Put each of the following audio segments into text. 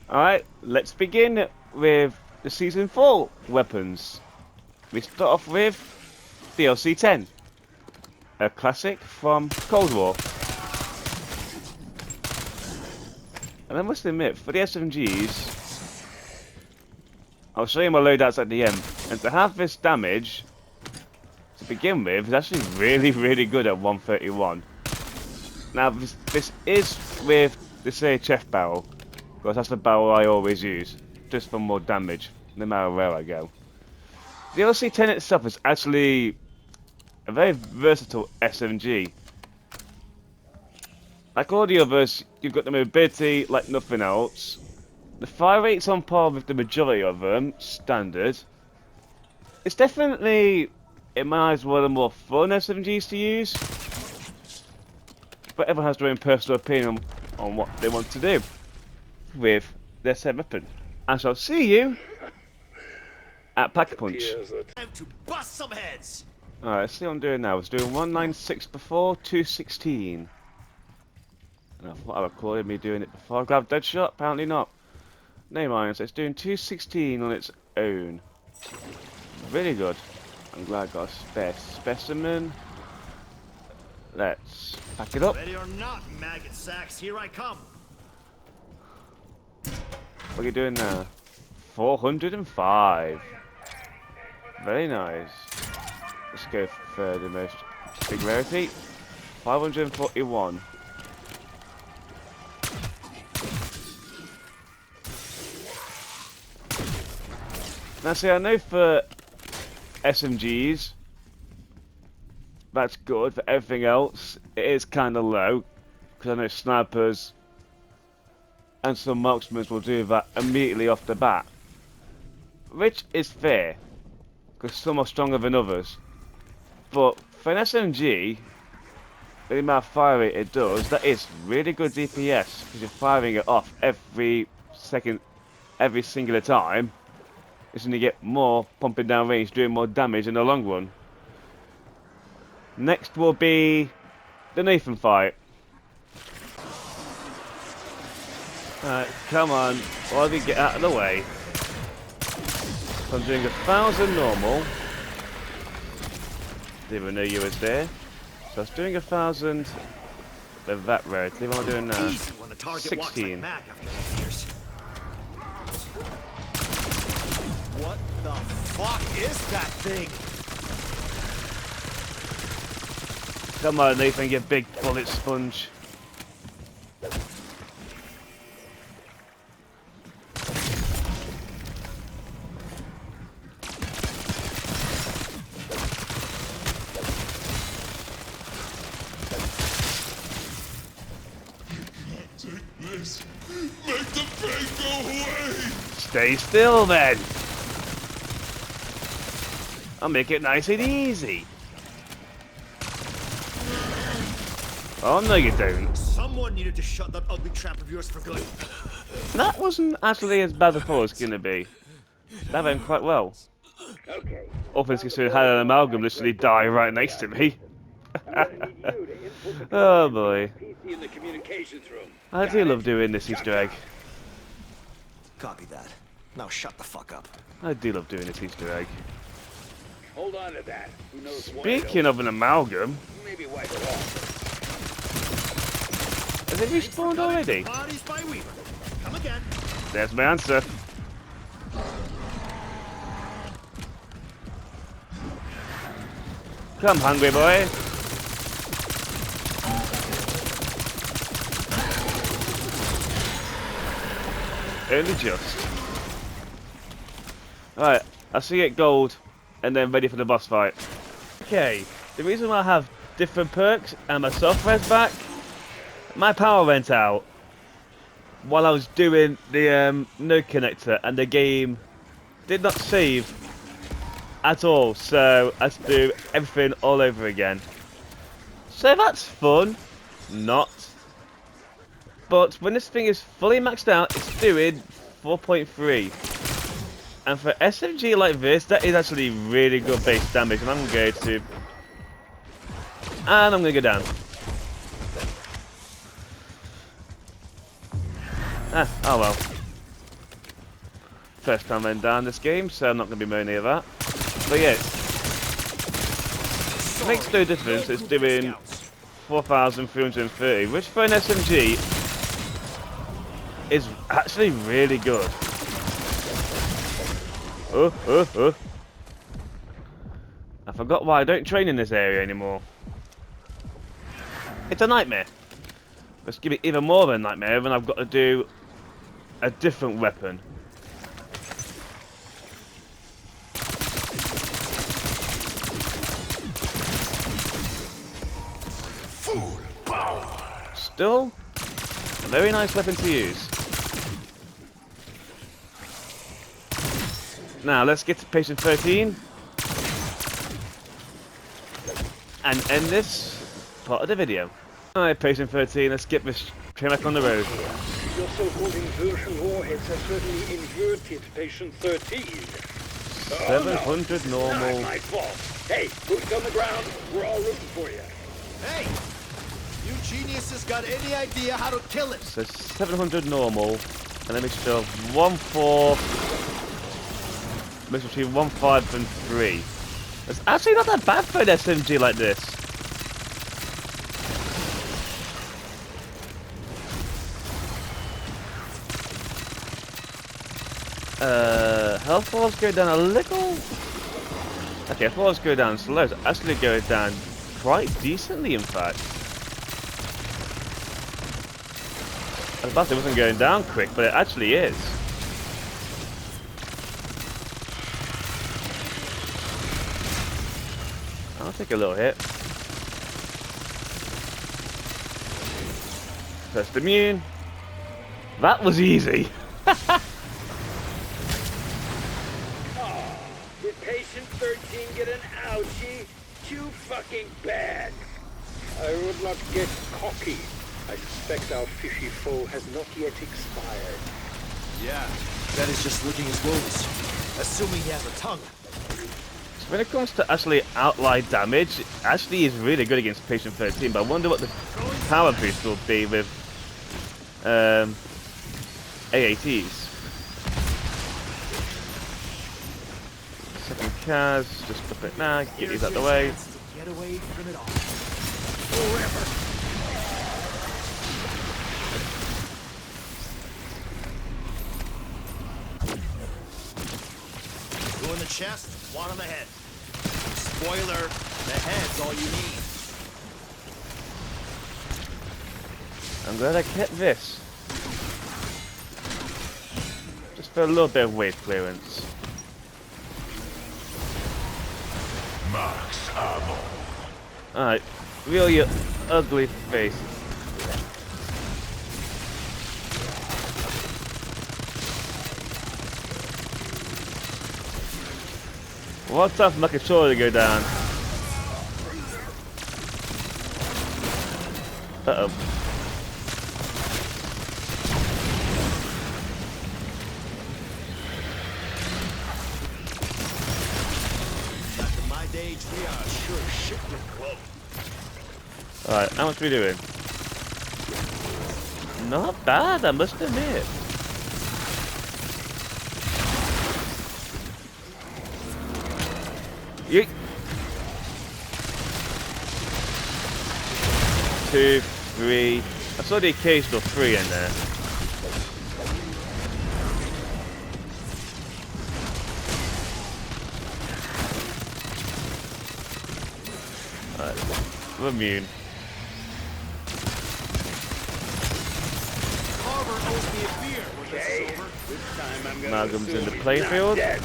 Alright, let's begin with the Season 4 weapons. We start off with the LC10, a classic from Cold War. And I must admit, for the SMGs, I'll show you my loadouts at the end. And to have this damage, to begin with, is actually really good at 131. Now, this is with the CHF barrel, because that's the barrel I always use, just for more damage, no matter where I go. The LC10 itself is actually a very versatile SMG. Like all the others, you've got the mobility like nothing else. The fire rate's on par with the majority of them, standard. It's definitely, in my eyes, one of the more fun SMGs to use. But everyone has their own personal opinion on what they want to do with their said weapon. I shall see you at Pack Punch. Time to bust some heads. Alright, let's see what I'm doing now. I was doing 196 before, 216. And I thought I recorded me doing it before I grabbed Deadshot, apparently not. No mind, so it's doing 216 on its own. Really good. I'm glad I got a spare specimen. Let's pack it up. Ready or not, maggot sacks, here I come. What are you doing now? 405. Very nice. Let's go for the most big rarity. 541. Now see, I know for SMGs, that's good. For everything else, it is kind of low. Because I know snipers and some marksmen will do that immediately off the bat. Which is fair, because some are stronger than others. But for an SMG, the amount of fire rate it does, that is really good DPS, because you're firing it off every second, every singular time. It's going to get more pumping down range, doing more damage in the long run. Next will be the Nathan fight. Alright, come on, why do we get out of the way? So I'm doing 1,000 normal. Didn't even know you was there. So I was doing 1,000 with that rarity. What am I doing now? 16. What the fuck is that thing? Come on, Nathan, you big bullet sponge. This. Make the pain go away! Stay still then. I'll make it nice and easy. Oh no, you don't. Someone needed to shut that ugly trap of yours for good. That wasn't actually as bad as I thought it was going to be. That went quite well. All things considered, had an amalgam literally die right next to me. Oh boy. I do love doing this Easter egg. Copy that. Now shut the fuck up. I do love doing this Easter egg. Hold on to that. Who knows what Speaking of an amalgam, maybe wipe it off. has it respawned already? Bodies by Weaver. Come again. There's my answer. Come, hungry boy. Only just. Alright, I see it gold, and then ready for the boss fight. Okay, the reason why I have different perks and my soft res back, my power went out while I was doing the node connector, and the game did not save at all, so I had to do everything all over again. So that's fun. Not. But when this thing is fully maxed out, it's doing 4.3. And for SMG like this, that is actually really good base damage. And I'm going to go to... And I'm going to go down. Ah, oh well. First time I'm down this game, so I'm not going to be moaning at that. But yeah, it makes no difference. It's doing 4,330, which for an SMG is actually really good. Oh. I forgot why I don't train in this area anymore. It's a nightmare. Let's give it even more of a nightmare when I've got to do a different weapon. Full power. Still, a very nice weapon to use. Now, let's get to patient 13. And end this part of the video. Alright, patient 13, let's get this train back on the road. Your so-called inversion warheads have certainly inverted patient 13. 700 normal. Not my fault. Hey, boots on the ground. We're all rooting for you. Hey! You geniuses got any idea how to kill it? So 700 normal, and a mixture of 1-4, mixture between 1-5 and 3. It's actually not that bad for an SMG like this. Health bars go down a little. Okay, health bars go down slow. It's actually going down quite decently, in fact. I was about to say it wasn't going down quick, but it actually is. I'll take a little hit. First immune. That was easy. Did patient 13 get an ouchie? Too fucking bad. I would not get cocky. I suspect our fishy foe has not yet expired. Yeah, that is just licking his wounds. Assuming he has a tongue. So when it comes to actually outright damage, it actually is really good against patient 13, but I wonder what the power boost will be with AATs. Second Kaz, just flip it now, get these out the way. Get away from it all. Two in the chest, one on the head. Spoiler, the head's all you need. I'm glad I kept this. Just for a little bit of weight clearance. Max ammo. Alright, reel your ugly face. What's up, my controller to go down? Uh-oh. Back in my age, we are sure shit with clothes. Alright, how much are we doing? Not bad, I must admit. Yeet. 2, 3. I saw the occasional 3 in there. Alright, we're immune. Carver owes me a beer when this Okay, is over. this time I'm gonna Malcolm's in assume the he's playing not field. dead.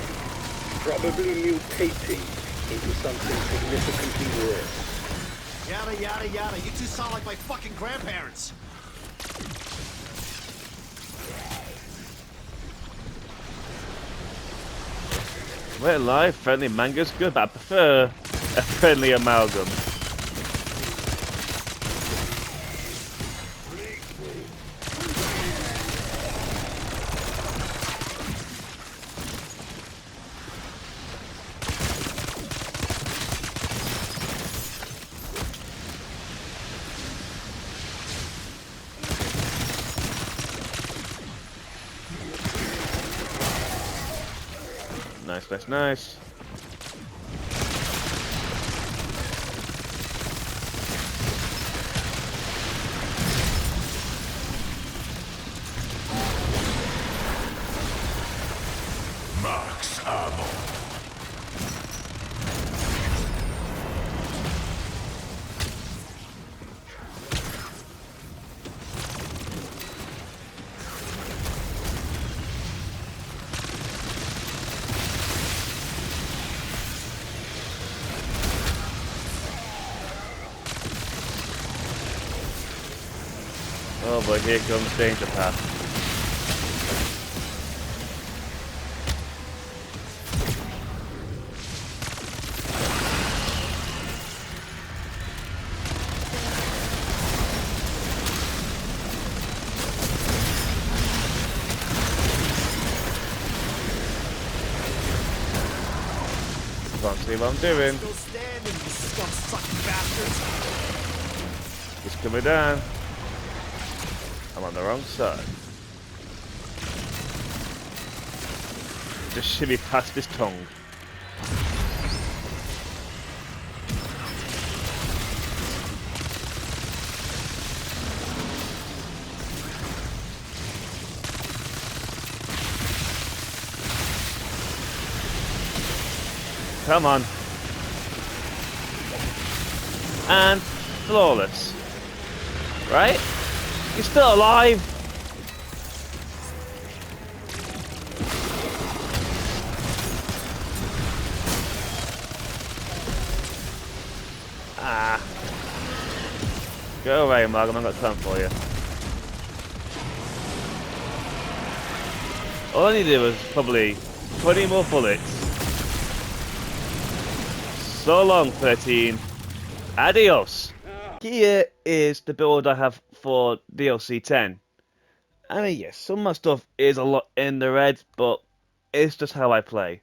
Probably mutating into something significantly worse. Yada, yada, yada. You two sound like my fucking grandparents. We're live, friendly mango's good, but I prefer a friendly amalgam. Nice, nice, nice. Max ammo. Oh boy, here comes danger path. Can't see what I'm doing. Still standing, you scum-sucking bastards. He's coming down. I'm on the wrong side. Just shimmy past his tongue. Come on. And flawless. Right? You're still alive. Ah. Go away, Mark. I've not got time for you. All I needed was probably 20 more bullets. So long, 13. Adios. Here is the build I have for DLC 10. I mean, yes, some of my stuff is a lot in the red, but it's just how I play.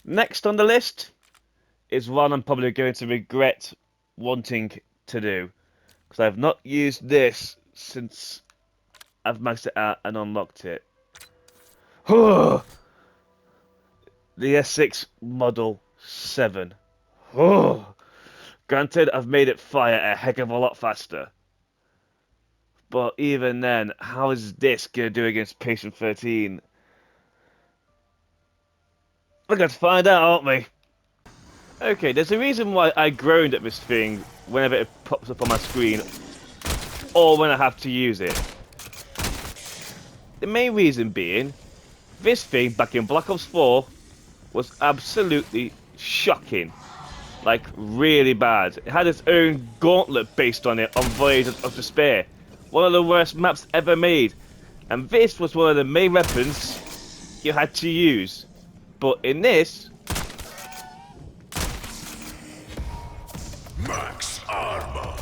Next on the list is one I'm probably going to regret wanting to do, because I've not used this since I've maxed it out and unlocked it. The Essex Model 7. Granted, I've made it fire a heck of a lot faster. But even then, how is this going to do against Patient 13? We're going to find out, aren't we? Okay, there's a reason why I groaned at this thing whenever it pops up on my screen, or when I have to use it. The main reason being, this thing back in Black Ops 4 was absolutely shocking. Like, really bad. It had its own gauntlet based on it on Voyage of Despair. One of the worst maps ever made. And this was one of the main weapons you had to use. But in this... Max armor.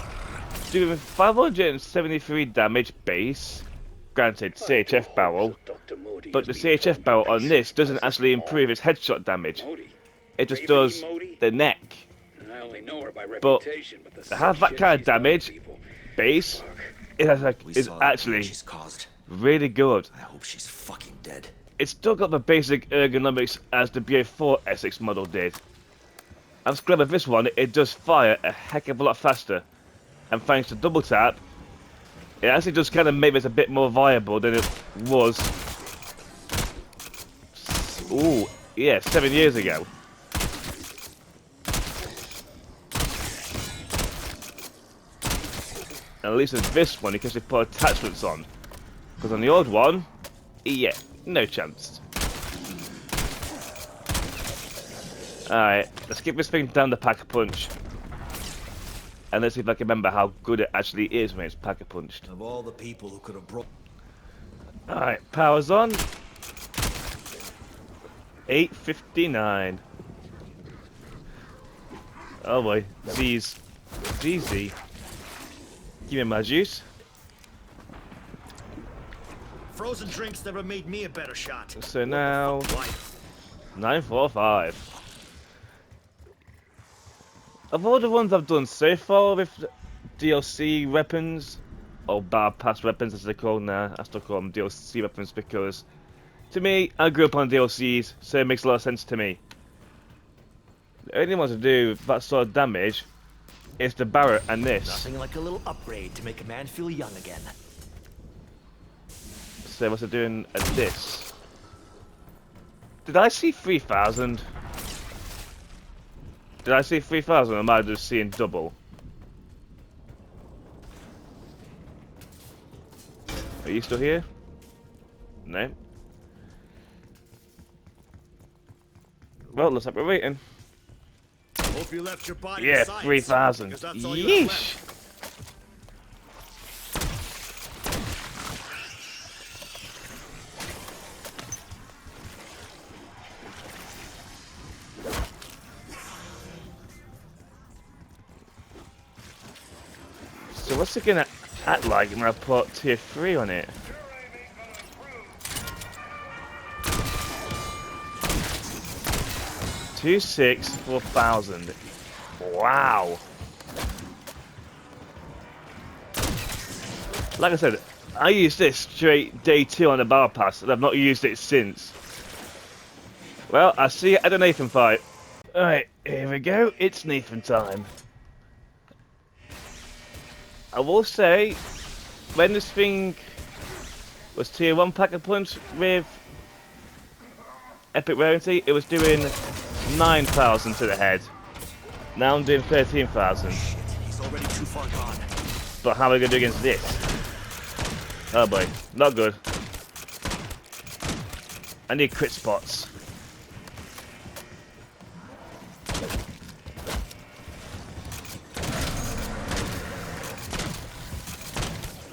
doing 573 damage base. Granted, CHF barrel. But the CHF barrel on this doesn't actually improve its headshot damage. It just does the neck. But to have that kind of damage, base, is actually really good. I hope she's fucking dead. It's still got the basic ergonomics as the BA4 Essex model did. I'm just glad with this one, it does fire a heck of a lot faster. And thanks to double tap, it actually just kind of made this a bit more viable than it was. Ooh, yeah, 7 years ago. And at least with this one, you can actually put attachments on. Because on the old one, yeah, no chance. Alright, let's get this thing down the Pack-a-Punch. And let's see if I can remember how good it actually is when it's Pack-a-Punched. Of all the people who could have brought... Alright, power's on. 8:59. Oh boy, Z's. GZ. Give me my juice. Frozen drinks never made me a better shot. So now, Life. 945. Of all the ones I've done so far with DLC weapons, or Bar Pass weapons as they're called now, I still call them DLC weapons because To me, I grew up on DLCs, so it makes a lot of sense to me. The only ones to do that sort of damage is the Barrett and this. Nothing like a little upgrade to make a man feel young again. So what's it doing at this? Did I see 3,000? Did I see 3,000 or am I just seeing double? Are you still here? No. Well, looks like we're waiting. Hope you left your body. Yeah, in science, 3,000. because that's all you have Yeesh. left. So what's it gonna act like when I put tier 3 on it? Two, 6, 4,000. Wow. Like I said, I used this straight day 2 on the battle pass, and I've not used it since. Well, I see you at the Nathan fight. Alright, here we go. It's Nathan time. I will say, when this thing was tier 1 pack a punch with epic rarity, it was doing 9,000 to the head. Now I'm doing 13,000. Shit, he's already too far gone. But how am I going to do against this? Oh boy, not good. I need crit spots.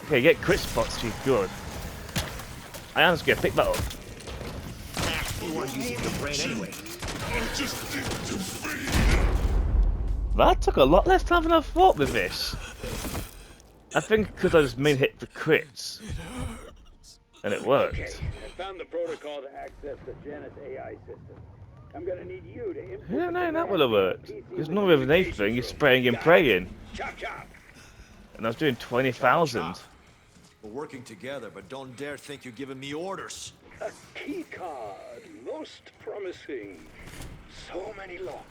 Okay, get crit spots, she's good. I am just going to pick that up. You weren't using your brain anyway. I just need to feed. That took a lot less time than I thought with this. I think because I just main hit the crits. And it worked. Okay, I found the protocol to access the Janus AI system. I'm gonna need you to implement Yeah, no, the that would have worked. PC There's no with anything, you're spraying and praying. Chop chop. And I was doing 20,000. We're working together, but don't dare think you're giving me orders. A key card, most promising. So many locks.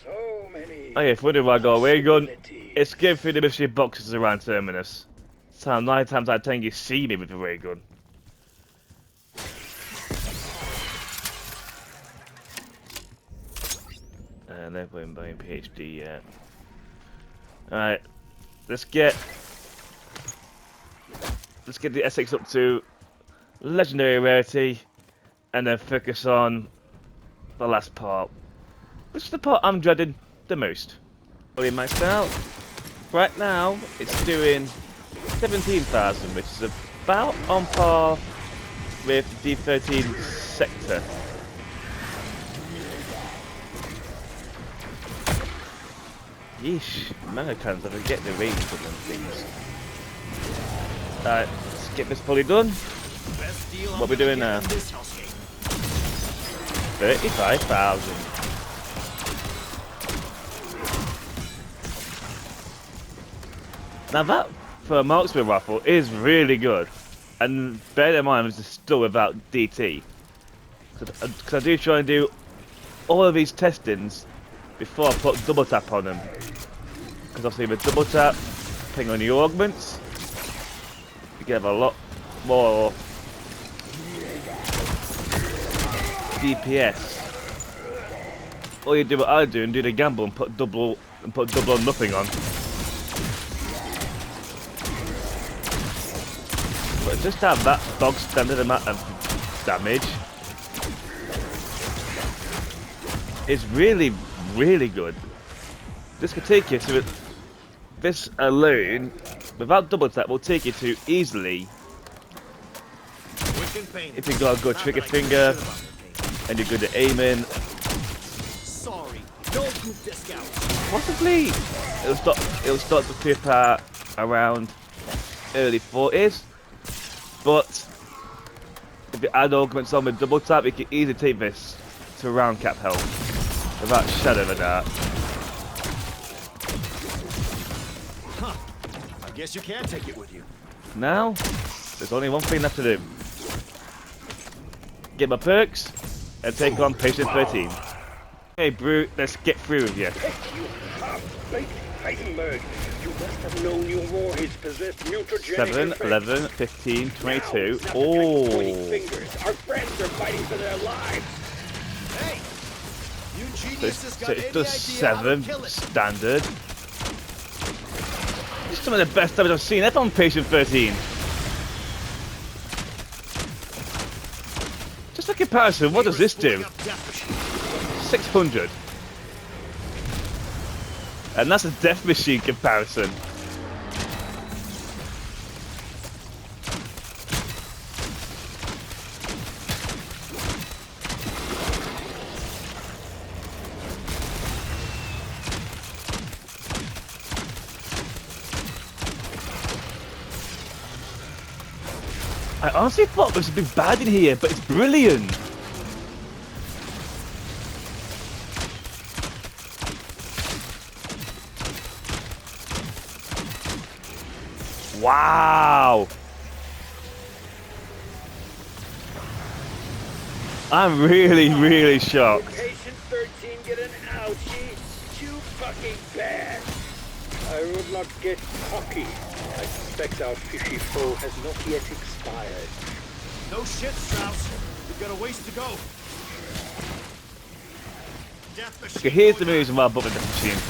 So many. Oh yeah, if wondering why I got away gun, possibilities. it's going through the mystery boxes around Terminus. So 9 times out of 10 you see me with the ray gun. And they're going by PhD yet. Alright, let's get the Essex up to legendary rarity and then focus on the last part. Which is the part I'm dreading the most. Already maxed out. Right now, it's doing 17,000, which is about on par with the D13 sector. Yeesh, manga cans, I forget the range of them things. Alright, let's get this fully done. Best deal What we doing now? 35,000. Now that, for a marksman rifle, is really good. And bear in mind, this is still without DT. Because I do try and do all of these testings before I put double tap on them. Because obviously with double tap, depending on your augments, you get a lot more DPS. All you do what I do and do the gamble and put double or nothing on. But just have that dog standard amount of damage is really, really good. This could take you to this alone, without double tap, will take you to easily, if you got a good trigger finger and you're good at aiming. Sorry, no group discount. Possibly it'll start to tip out around early 40s, but if you add augments on with double tap, you can easily take this to round cap health without a shadow of a doubt. Huh. I guess you can take it with you. Now there's only one thing left to do. get my perks, and take on Patient 13. Hey, Brute, let's get through with you. You half-baked Heisenberg. You must have known your warheads possessed mutagenic 7, effects. 11, 15, 22. Now, it's not the time for pointing Oh. fingers. Our friends are fighting for their lives. Hey! You So geniuses got it any does idea how to 7 kill it? standard. This is some of the best damage I've seen ever on Patient 13. Just for comparison, what does this do? 600. And that's a death machine comparison. I honestly thought there was a big bad in here, but it's brilliant. Wow. I'm really shocked. Patient 13 get an ouchie. Too fucking bad. I would not get cocky. I suspect our fishy foe has not yet expired. No shit, Strauss. We've got a ways to go. Death machine. Okay, here's the going reason why I bought the death machine. on.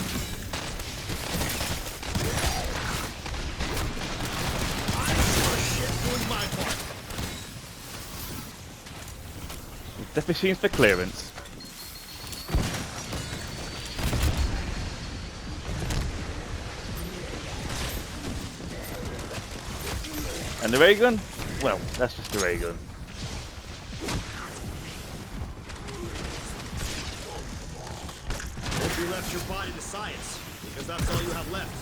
I'm sure shit doing my part. Death machines for clearance. And the ray gun? Well, that's just the ray gun. Hope you left your body to science, because that's all you have left.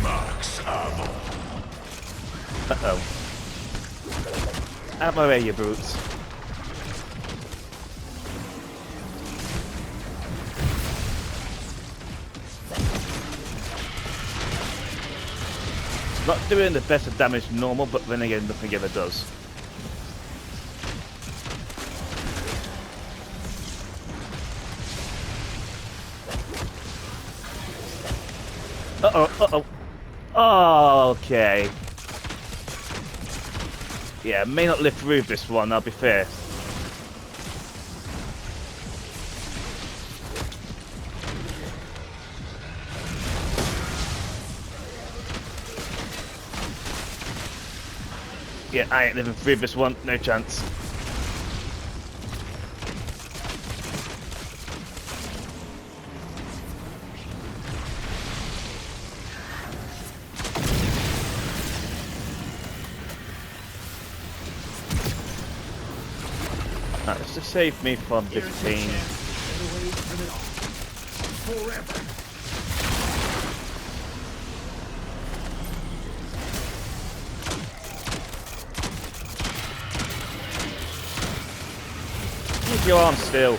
Max ammo. Uh-oh. Out of my way, you brutes. It's not doing the best of damage normal, but then again, nothing ever does. Uh-oh, uh-oh. Oh, okay. Yeah, may not live through this one, I'll be fair. Yeah, I ain't living through this one, no chance. Right, let's just save me from this Here's your pain. chance to get away from it all. Forever. Keep your arm still.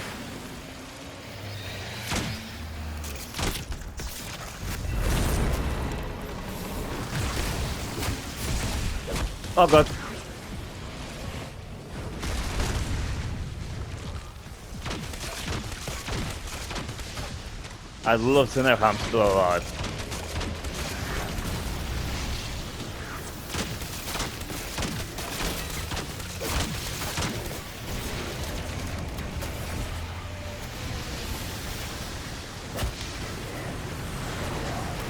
Oh god. I'd love to know how I'm still alive.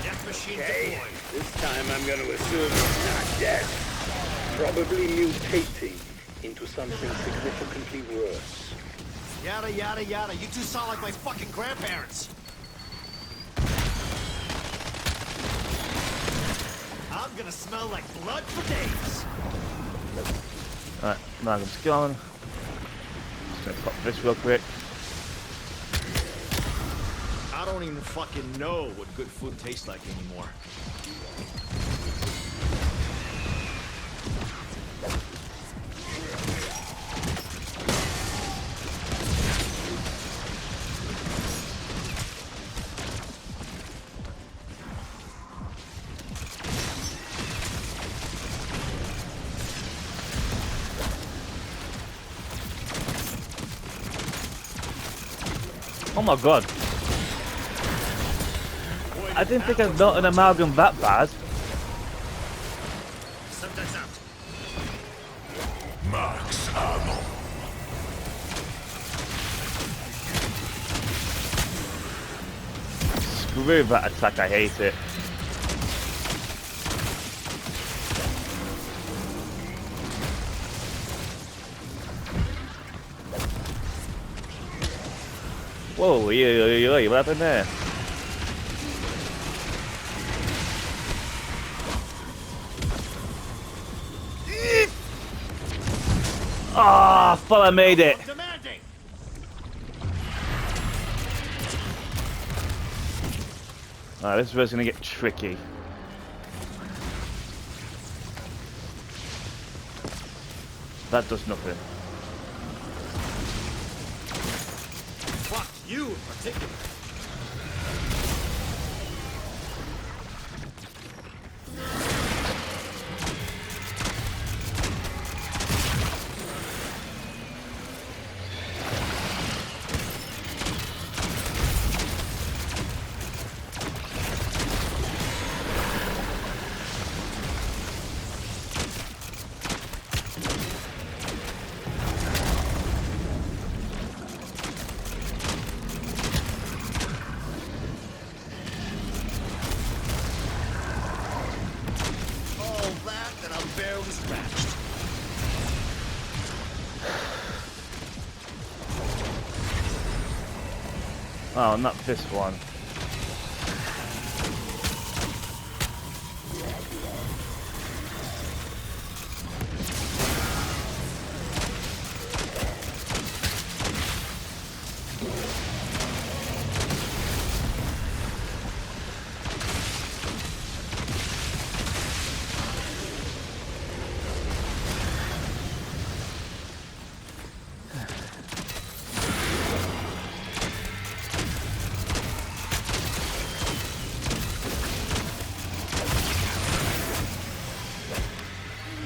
Death machine Okay, deployed. this time I'm going to assume it's not dead. Probably mutating into something significantly worse. Yada yada yada. You two sound like my fucking grandparents. I'm gonna smell like blood for days. Alright, Magnum's gone. Just gonna pop this real quick. I don't even fucking know what good food tastes like anymore. Oh my god. I didn't think I'd built an amalgam that bad. Subjects out. Max ammo. Screw that attack, I hate it. Whoa, what happened there? Ah, I thought I made it. Demanding. Alright, this is where it's gonna get tricky. That does nothing. Fuck you in particular. And I'm barely scratched. Oh, not this one.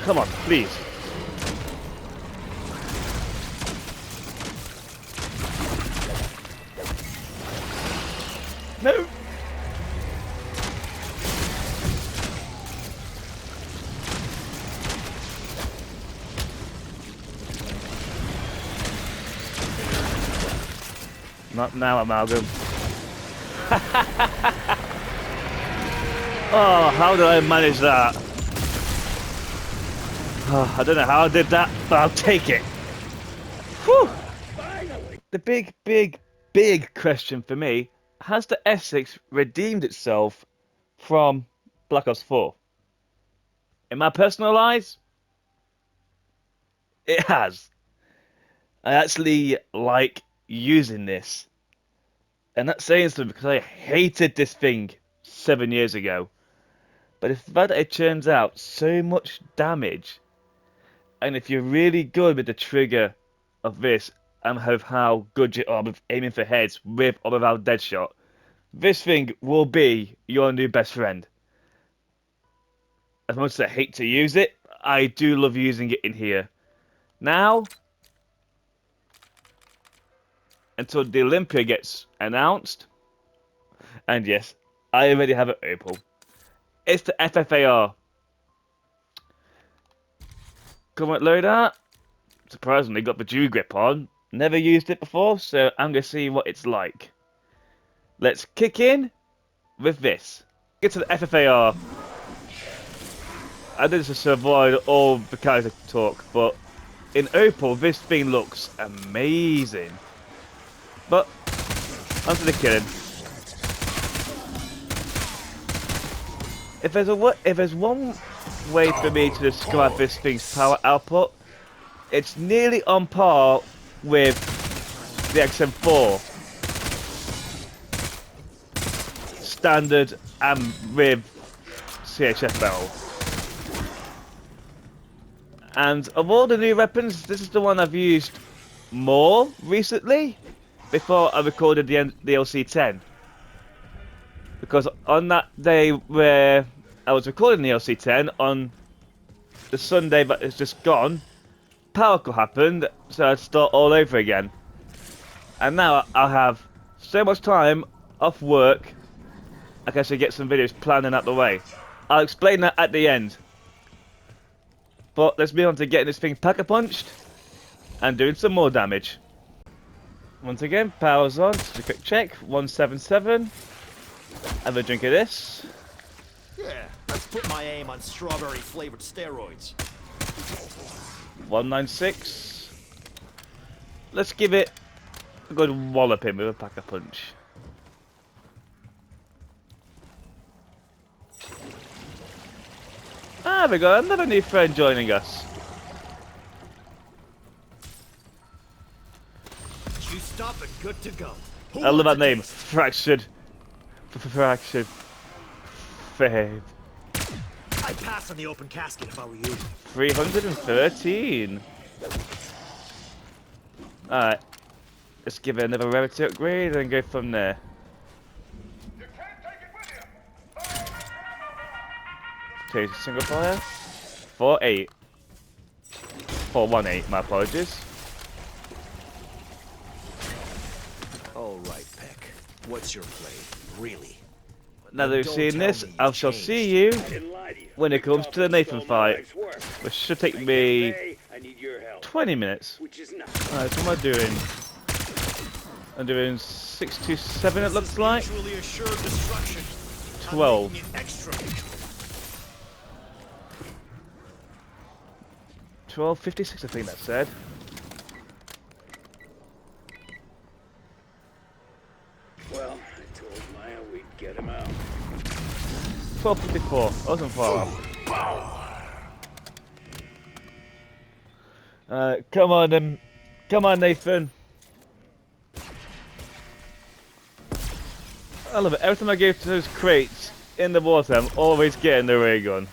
Come on, please. No. Not now, amalgam. Oh, how did I manage that? Oh, I don't know how I did that, but I'll take it. Whew. Finally! The big question for me, has the Essex redeemed itself from Black Ops 4? In my personal eyes, it has. I actually like using this. And that's saying something because I hated this thing 7 years ago. But the fact that it churns out so much damage, and if you're really good with the trigger of this and have how good you are with aiming for heads with or without Deadshot, this thing will be your new best friend. As much as I hate to use it, I do love using it in here. Now, until the Olympia gets announced, and yes, I already have it open. It's the FFAR. Comment loader. Surprisingly, got the Dew Grip on. Never used it before, so I'm going to see what it's like. Let's kick in with this. Get to the FFAR. I did this to avoid all the character talk, but in Opal, this thing looks amazing. But, onto the killing. If there's one way for me to describe this thing's power output, it's nearly on par with the XM4 standard and with CHFL. And of all the new weapons, this is the one I've used more recently before I recorded the LC10. Because on that day where I was recording the LC10, on the Sunday that is just gone, power cut happened, so I'd start all over again. And now I have so much time off work, I can actually get some videos planning out the way. I'll explain that at the end. But let's move on to getting this thing pack-a-punched and doing some more damage. Once again, power's on. Just a quick check. 177. Have a drink of this. Yeah, let's put my aim on strawberry-flavored steroids. 196. Let's give it a good walloping with a pack-a-punch. Ah, we got another new friend joining us. You stop and good to go. I love that name. Fractured. Fractured. Fave. I'd pass on the open casket if I were you. 313. Alright. Let's give it another rarity upgrade and go from there. Okay, single fire. 4-8. 4-1-8, my apologies. All right, Peck. What's your play, really? Now that we've Don't seen tell this, me I you shall changed. see you Didn't lie to you. when it comes to the Nathan fight, which should take me Hey, I need your help. 20 minutes. Which is not. Alright, so what am I doing? I'm doing 627 it looks like. Mutually assured destruction. 12. I'm making it extra. 1256 I think that said. Well, I told Maya we'd get him out. 1254. I wasn't far off. Come on then. Come on Nathan. I love it. Every time I go to those crates in the water, I'm always getting the ray gun.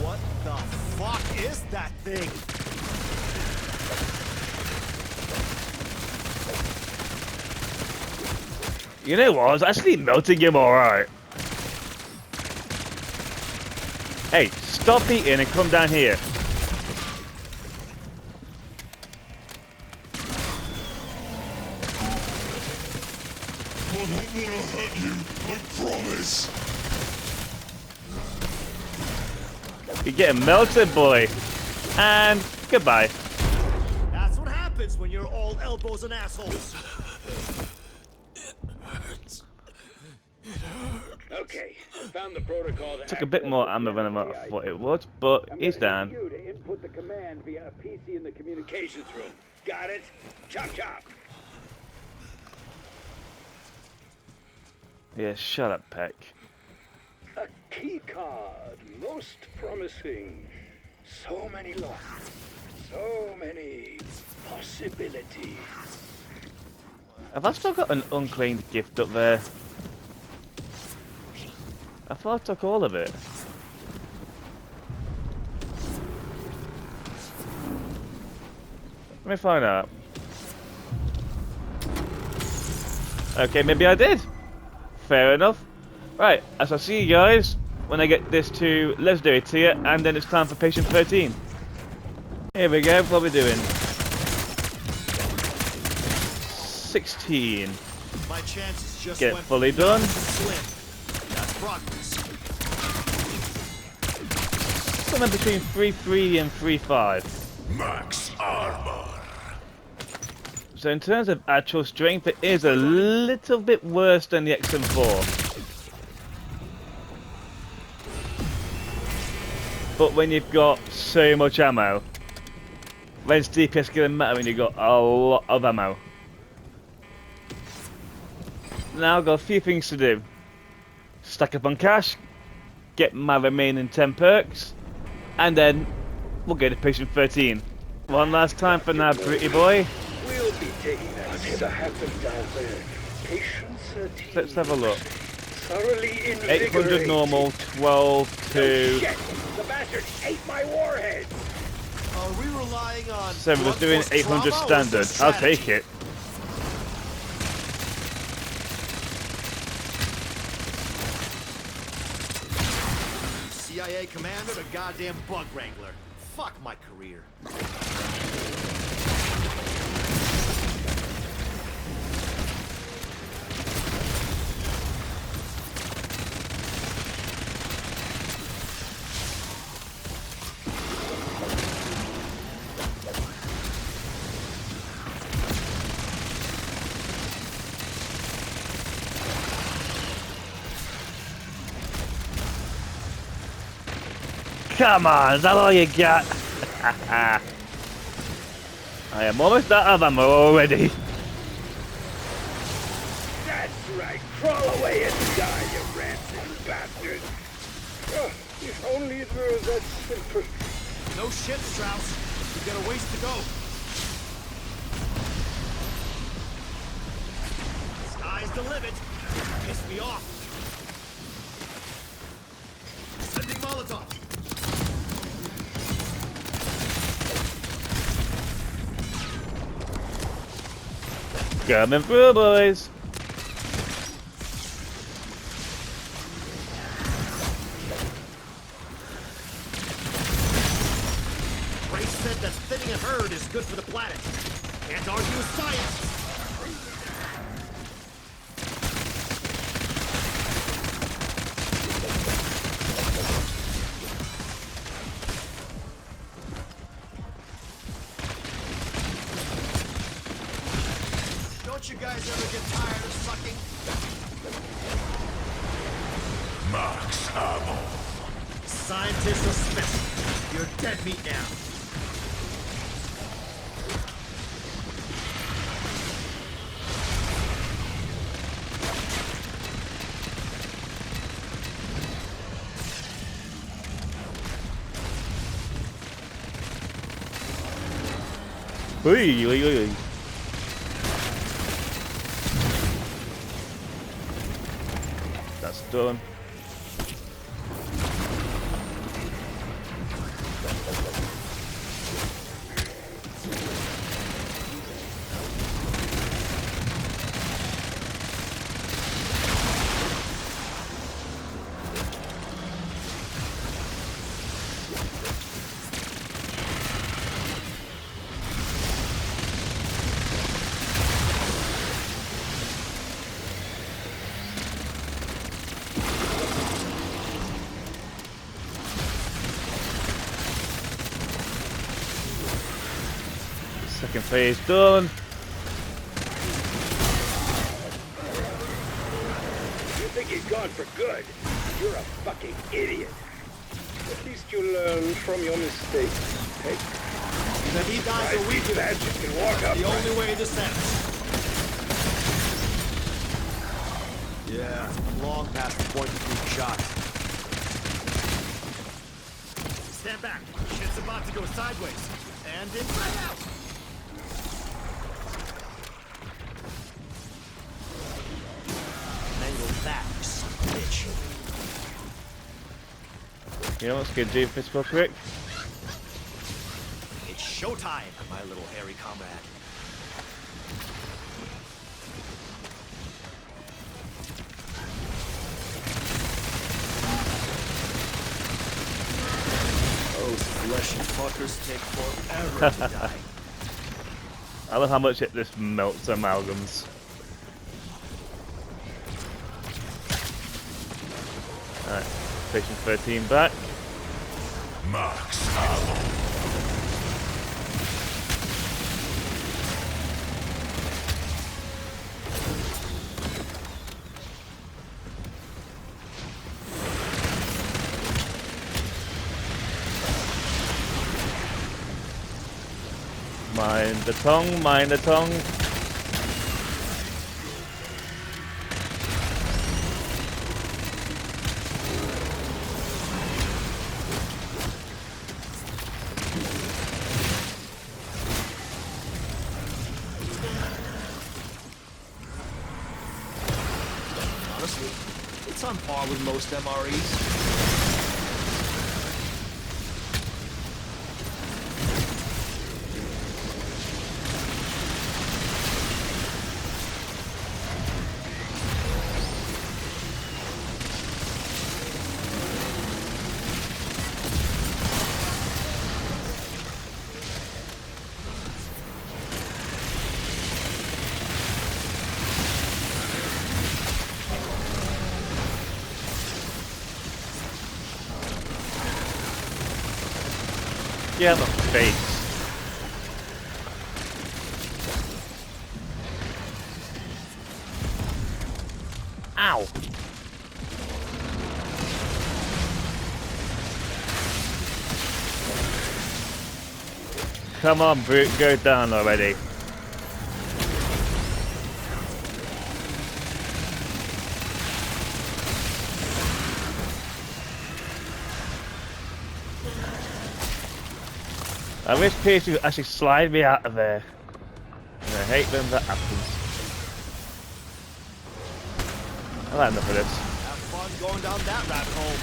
What the fuck is that thing? You know what? I was actually melting him alright. Hey, stop eating and come down here. I don't want to hurt you, I promise. You're getting melted, boy. And goodbye. That's what happens when you're all elbows and assholes. Okay, found the protocol. Took a bit more ammo than I thought it would, but he's down. You to input the command via a PC in the communications room. Got it? Chop chop. Yeah, shut up, Peck. A key card, most promising. So many locks, so many possibilities. Have I still got an unclaimed gift up there? I thought I took all of it. Let me find out. Okay, maybe I did. Fair enough. Right, I shall see you guys when I get this to legendary tier, and then it's time for patient 13. Here we go, what are we doing? 16. My chances just Get went fully from done. nothing to slim. That's progress. Somewhere between 3.3 and 3.5. Max armor. So in terms of actual strength, it is a little bit worse than the XM4. But when you've got so much ammo, when's DPS gonna matter when you've got a lot of ammo? Now I've got a few things to do. Stack up on cash, get my remaining 10 perks, and then we'll go to patient 13. One last time for now, pretty boy. We'll be taking that. Whatever happened down there? Patient 13. Let's have a look. Thoroughly 800 invigorating. normal, 12 to... Shit! The bastard ate my warheads! Are we relying on... So we're just doing blunt force 800 trauma or standard. is this I'll strategy? take it. CIA commander to goddamn bug wrangler. Fuck my career. Come on, is that all you got? I am almost out of ammo already. That's right. Crawl away and die, you rancid bastard. Oh, if only it were that simple. No shit, Strauss. We've got a ways to go. Sky's the limit. Piss me off. Sending Molotov. Coming through, boys. Ray said that thinning a herd is good for the planet. Can't argue with science. Don't you guys ever get tired of sucking? Max ammo. Scientists are special. You're dead meat now. Oi, oi, oi, oi. That's done. Second phase done. You think he's gone for good? You're a fucking idiot. At least you learn from your mistakes. Hey, If he dies a week these badges can walk up. the only way this ends. Yeah, long past the point of being shot. Stand back. Shit's about to go sideways. And inside out. Mangle that, you son of a bitch. Yeah, let's get Dave this real quick. It's showtime, my little hairy comrade. Those fleshy fuckers take forever to die. I love how much it just melts amalgams. Alright, Station 13 back. Max ammo. Mind the tongue, mind the tongue. Honestly, it's on par with most MREs. Get out of my face. Ow! Come on, brute, go down already. I wish PS would actually slide me out of there. And I hate when that happens. I like enough of this. Have fun going down that rabbit hole.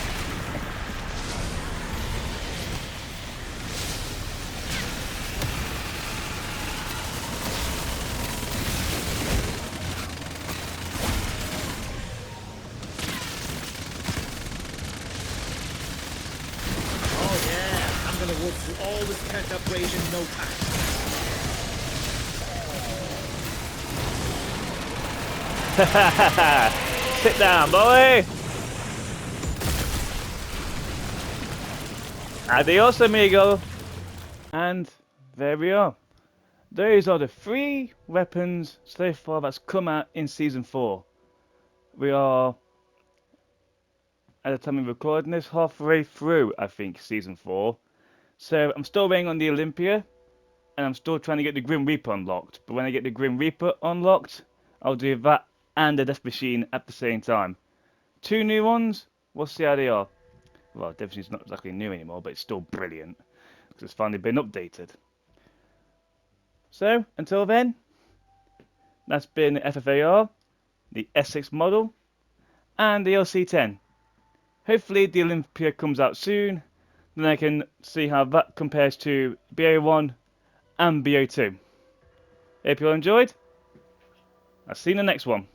Oh yeah, I'm gonna work through all this pent-up rage in no time. Sit down, boy! Adios, amigo! And there we are. Those are the 3 weapons so far that's come out in Season 4. We are, at the time of recording this, halfway through, I think, Season 4. So I'm still waiting on the Olympia, and I'm still trying to get the Grim Reaper unlocked. But when I get the Grim Reaper unlocked, I'll do that and the Death Machine at the same time. 2 new ones, we'll see how they are. Well, Death Machine's not exactly new anymore, but it's still brilliant, because it's finally been updated. So, until then, that's been the FFAR, the Essex Model, and the LC10. Hopefully the Olympia comes out soon, then I can see how that compares to BO1 and BO2. Hope you all enjoyed. I'll see you in the next one.